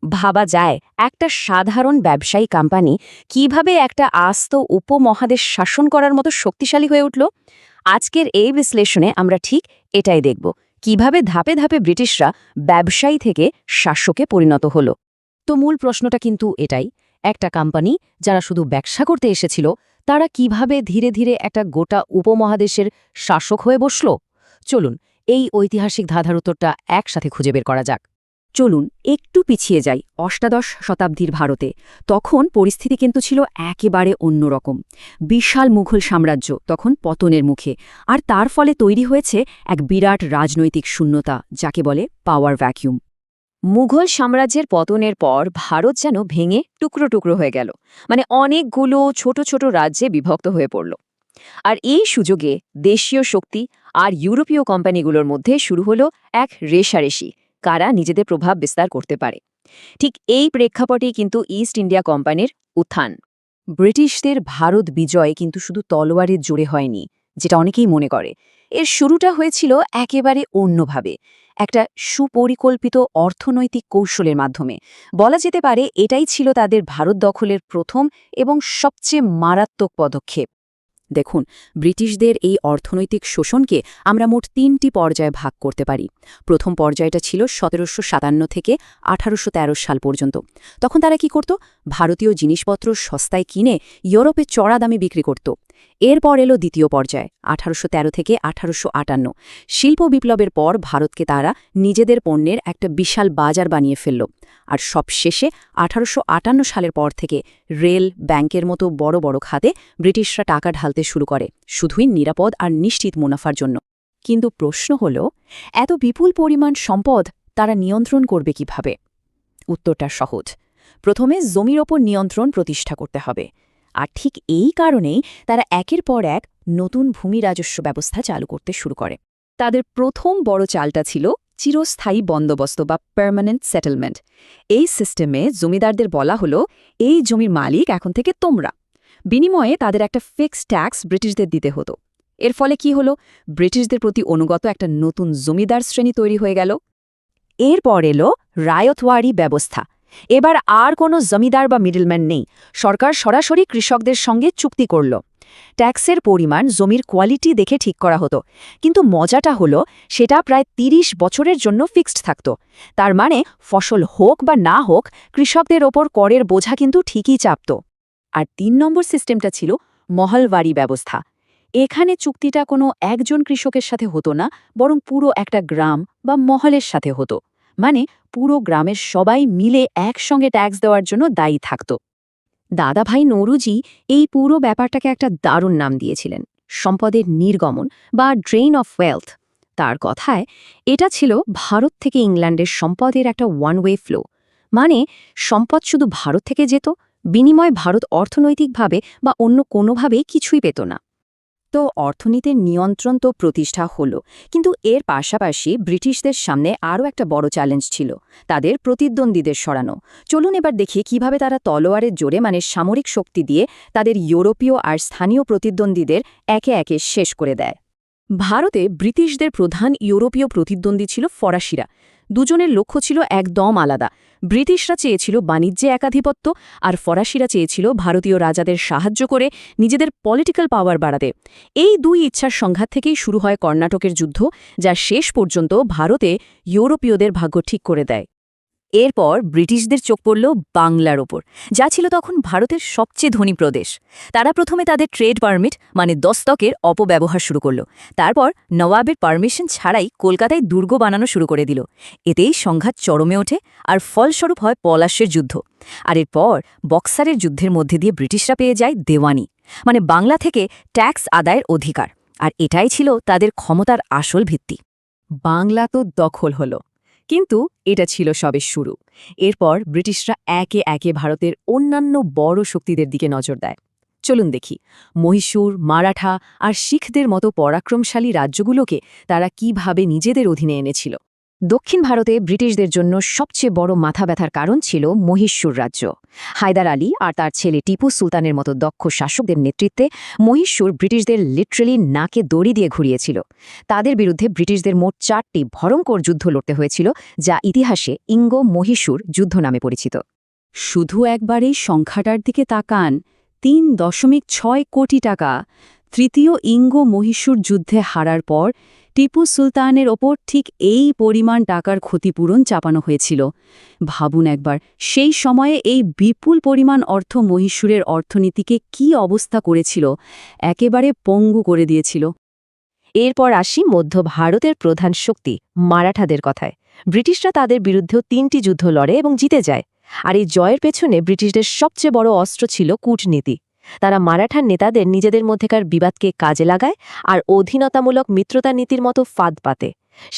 ভাবা যায় একটা সাধারণ ব্যবসায়ী কোম্পানি কিভাবে একটা আস্ত উপমহাদেশ শাসন করার মতো শক্তিশালী হয়ে উঠল। আজকের এই বিশ্লেষণে আমরা ঠিক এটাই দেখব, কিভাবে ধাপে ধাপে ব্রিটিশরা ব্যবসায়ী থেকে শাসকে পরিণত হলো। তো মূল প্রশ্নটা কিন্তু এটাই, একটা কোম্পানি যারা শুধু ব্যবসা করতে এসেছিল, তারা কিভাবে ধীরে ধীরে একটা গোটা উপমহাদেশের শাসক হয়ে বসল। চলুন এই ঐতিহাসিক ধাঁধার উত্তরটা একসাথে খুঁজে বের করা যাক। চলুন একটু পিছিয়ে যাই অষ্টাদশ শতাব্দীর ভারতে। তখন পরিস্থিতি কিন্তু ছিল একেবারে অন্যরকম। বিশাল মুঘল সাম্রাজ্য তখন পতনের মুখে, আর তার ফলে তৈরি হয়েছে এক বিরাট রাজনৈতিক শূন্যতা, যাকে বলে পাওয়ার ভ্যাকিউম। মুঘল সাম্রাজ্যের পতনের পর ভারত যেন ভেঙে টুকরো টুকরো হয়ে গেল, মানে অনেকগুলো ছোট ছোট রাজ্যে বিভক্ত হয়ে পড়ল। আর এই সুযোগে দেশীয় শক্তি আর ইউরোপীয় কোম্পানিগুলোর মধ্যে শুরু হলো এক রেষারেষি, কারা নিজেদের প্রভাব বিস্তার করতে পারে। ঠিক এই প্রেক্ষাপটেই কিন্তু ইস্ট ইন্ডিয়া কোম্পানির উত্থান। ব্রিটিশদের ভারত বিজয় কিন্তু শুধু তলোয়ারের জোরে হয়নি, যেটা অনেকেই মনে করে। এর শুরুটা হয়েছিল একেবারে অন্যভাবে, একটা সুপরিকল্পিত অর্থনৈতিক কৌশলের মাধ্যমে। বলা যেতে পারে এটাই ছিল তাদের ভারত দখলের প্রথম এবং সবচেয়ে মারাত্মক পদক্ষেপ। দেখুন, ব্রিটিশদের এই অর্থনৈতিক শোষণকে আমরা মোট ৩টি পর্যায়ে ভাগ করতে পারি। প্রথম পর্যায়টা ছিল ১৭৫৭ থেকে ১৮১৩ সাল পর্যন্ত। তখন তারা কি করত? ভারতীয় জিনিসপত্র সস্তায় কিনে ইউরোপে চড়া দামে বিক্রি করত। এরপর এলো দ্বিতীয় পর্যায় ১৮১৩ থেকে ১৮৫৮। শিল্প বিপ্লবের পর ভারতকে তারা নিজেদের পণ্যের একটা বিশাল বাজার বানিয়ে ফেলল। আর সবশেষে ১৮৫৮ সালের পর থেকে রেল, ব্যাংকের মতো বড় বড় খাতে ব্রিটিশরা টাকা ঢালতে শুরু করে, শুধুই নিরাপদ আর নিশ্চিত মুনাফার জন্য। কিন্তু প্রশ্ন হল, এত বিপুল পরিমাণ সম্পদ তারা নিয়ন্ত্রণ করবে কিভাবে? উত্তরটা সহজ। প্রথমে জমির ওপর নিয়ন্ত্রণ প্রতিষ্ঠা করতে হবে। আর ঠিক এই কারণেই তারা একের পর এক নতুন ভূমি রাজস্ব ব্যবস্থা চালু করতে শুরু করে। তাদের প্রথম বড় চালটা ছিল চিরস্থায়ী বন্দোবস্ত বা পার্মানেন্ট সেটেলমেন্ট। এই সিস্টেমে জমিদারদের বলা হলো, এই জমির মালিক এখন থেকে তোমরা। বিনিময়ে তাদের একটা ফিক্সড ট্যাক্স ব্রিটিশদের দিতে হতো। এর ফলে কি হলো? ব্রিটিশদের প্রতি অনুগত একটা নতুন জমিদার শ্রেণী তৈরি হয়ে গেল। এরপর এলো রায়তওয়ারি ব্যবস্থা। এবার আর কোনো জমিদার বা মিডলম্যান নেই, সরকার সরাসরি কৃষকদের সঙ্গে চুক্তি করল। ট্যাক্সের পরিমাণ জমির কোয়ালিটি দেখে ঠিক করা হতো, কিন্তু মজাটা হলো সেটা প্রায় ৩০ বছরের জন্য ফিক্সড থাকত। তার মানে ফসল হোক বা না হোক, কৃষকদের ওপর করের বোঝা কিন্তু ঠিকই চাপত। আর ৩ নম্বর সিস্টেমটা ছিল মহলবাড়ি ব্যবস্থা। এখানে চুক্তিটা কোনো একজন কৃষকের সাথে হতো না, বরং পুরো একটা গ্রাম বা মহলের সাথে হতো। মানে পুরো গ্রামের সবাই মিলে একসঙ্গে ট্যাক্স দেওয়ার জন্য দায়ী থাকত। দাদাভাই নৌরুজি এই পুরো ব্যাপারটাকে একটা দারুণ নাম দিয়েছিলেন, সম্পদের নির্গমন বা ড্রেইন অফ ওয়েলথ। তার কথায় এটা ছিল ভারত থেকে ইংল্যান্ডের সম্পদের একটা ওয়ান ওয়ে ফ্লো। মানে সম্পদ শুধু ভারত থেকে যেত, বিনিময়ে ভারত অর্থনৈতিকভাবে বা অন্য কোনোভাবেই কিছুই পেত না। তো অর্থনীতির নিয়ন্ত্রণ তো প্রতিষ্ঠা হলো, কিন্তু এর পাশাপাশি ব্রিটিশদের সামনে আরও একটা বড় চ্যালেঞ্জ ছিল, তাদের প্রতিদ্বন্দ্বীদের সরানো। চলুন এবার দেখি কিভাবে তারা তলোয়ারের জোরে, মানে সামরিক শক্তি দিয়ে, তাদের ইউরোপীয় আর স্থানীয় প্রতিদ্বন্দ্বীদের একে একে শেষ করে দেয়। ভারতে ব্রিটিশদের প্রধান ইউরোপীয় প্রতিদ্বন্দ্বী ছিল ফরাসিরা। দুজনের লক্ষ্য ছিল একদম আলাদা। ব্রিটিশরা চেয়েছিল বাণিজ্যে একাধিপত্য, আর ফরাসিরা চেয়েছিল ভারতীয় রাজাদের সাহায্য করে নিজেদের পলিটিক্যাল পাওয়ার বাড়াতে। এই দুই ইচ্ছার সংঘাত থেকেই শুরু হয় কর্ণাটকের যুদ্ধ, যা শেষ পর্যন্ত ভারতে ইউরোপীয়দের ভাগ্য ঠিক করে দেয়। এরপর ব্রিটিশদের চোখ পড়ল বাংলার ওপর, যা ছিল তখন ভারতের সবচেয়ে ধনী প্রদেশ। তারা প্রথমে তাদের ট্রেড পারমিট, মানে দস্তকের অপব্যবহার শুরু করল। তারপর নবাবের পারমিশন ছাড়াই কলকাতায় দুর্গ বানানো শুরু করে দিল। এতেই সংঘাত চরমে ওঠে, আর ফলস্বরূপ হয় পলাশের যুদ্ধ। আর এরপর বক্সারের যুদ্ধের মধ্যে দিয়ে ব্রিটিশরা পেয়ে যায় দেওয়ানি, মানে বাংলা থেকে ট্যাক্স আদায়ের অধিকার। আর এটাই ছিল তাদের ক্ষমতার আসল ভিত্তি। বাংলা তো দখল হলো, কিন্তু এটা ছিল সবে শুরু। এরপর ব্রিটিশরা একে একে ভারতের অন্যান্য বড় শক্তিদের দিকে নজর দেয়। চলুন দেখি মহীশূর, মারাঠা আর শিখদের মতো পরাক্রমশালী রাজ্যগুলোকে তারা কিভাবে নিজেদের অধীনে এনেছিল। দক্ষিণ ভারতে ব্রিটিশদের জন্য সবচেয়ে বড় মাথা ব্যথার কারণ ছিল মহীশূর রাজ্য। হায়দার আলী আর তার ছেলে টিপু সুলতানের মতো দক্ষ শাসকদের নেতৃত্বে মহীশূর ব্রিটিশদের লিটারেলি নাকে দড়ি দিয়ে ঘুরিয়েছিল। তাদের বিরুদ্ধে ব্রিটিশদের মোট 4টি ভয়ঙ্কর যুদ্ধ লড়তে হয়েছিল, যা ইতিহাসে ইঙ্গো-মহীশূর যুদ্ধ নামে পরিচিত। শুধু একবার এই সংখ্যাটার দিকে তাকান, 3.6 কোটি টাকা। তৃতীয় ইঙ্গো-মহীশূর যুদ্ধে হারার পর টিপু সুলতানের ওপর ঠিক এই পরিমাণ টাকার ক্ষতিপূরণ চাপানো হয়েছিল। ভাবুন একবার, সেই সময়ে এই বিপুল পরিমাণ অর্থ মহীশূরের অর্থনীতিকে কী অবস্থা করেছিল, একেবারে পঙ্গু করে দিয়েছিল। এরপর আসি মধ্য ভারতের প্রধান শক্তি মারাঠাদের কথায়। ব্রিটিশরা তাদের বিরুদ্ধেও 3টি যুদ্ধ লড়ে এবং জিতে যায়। আর এই জয়ের পেছনে ব্রিটিশদের সবচেয়ে বড় অস্ত্র ছিল কূটনীতি। তারা মারাঠার নেতাদের নিজেদের মধ্যেকার বিবাদকে কাজে লাগায় আর অধীনতামূলক মিত্রতা নীতির মতো ফাঁদ পাতে।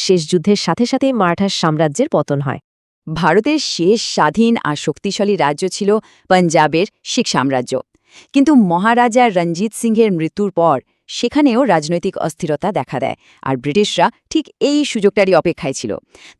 শেষ যুদ্ধের সাথে সাথেই মারাঠার সাম্রাজ্যের পতন হয়। ভারতের শেষ স্বাধীন আর শক্তিশালী রাজ্য ছিল পঞ্জাবের শিখ সাম্রাজ্য। কিন্তু মহারাজা রঞ্জিত সিংহের মৃত্যুর পর সেখানেও রাজনৈতিক অস্থিরতা দেখা দেয়, আর ব্রিটিশরা ঠিক এই সুযোগটারই অপেক্ষায় ছিল।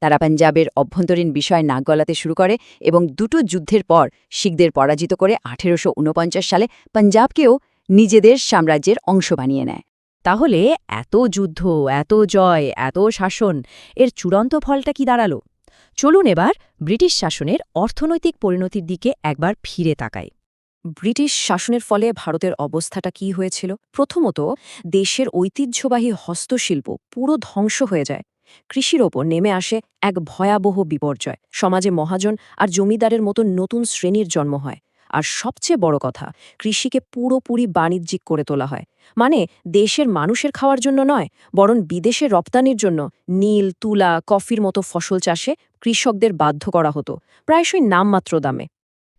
তারা পঞ্জাবের অভ্যন্তরীণ বিষয় নাক গলাতে শুরু করে এবং দুটো যুদ্ধের পর শিখদের পরাজিত করে 1849 সালে পঞ্জাবকেও নিজেদের সাম্রাজ্যের অংশ বানিয়ে নেয়। তাহলে এত যুদ্ধ, এত জয়, এত শাসন, এর চূড়ান্ত ফলটা কি দাঁড়ালো? চলুন এবার ব্রিটিশ শাসনের অর্থনৈতিক পরিণতির দিকে একবার ফিরে তাকাই। ব্রিটিশ শাসনের ফলে ভারতের অবস্থাটা কি হয়েছিল? প্রথমত, দেশের ঐতিহ্যবাহী হস্তশিল্প পুরো ধ্বংস হয়ে যায়। কৃষির ওপর নেমে আসে এক ভয়াবহ বিপর্যয়। সমাজে মহাজন আর জমিদারের মতো নতুন শ্রেণীর জন্ম হয়। আর সবচেয়ে বড় কথা, কৃষিকে পুরোপুরি বাণিজ্যিক করে তোলা হয়। মানে দেশের মানুষের খাওয়ার জন্য নয়, বরং বিদেশে রপ্তানির জন্য নীল, তুলা, কফির মতো ফসল চাষে কৃষকদের বাধ্য করা হতো, প্রায়শই নামমাত্র দামে।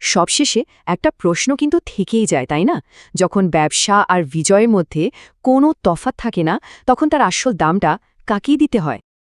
সবশেষে একটা প্রশ্ন কিন্তু থেকেই যায়, তাই না? যখন ব্যবসা আর বিজয়ের মধ্যে কোনো তফাৎ থাকে না, তখন তার আসল দামটা কাকেই দিতে হয়?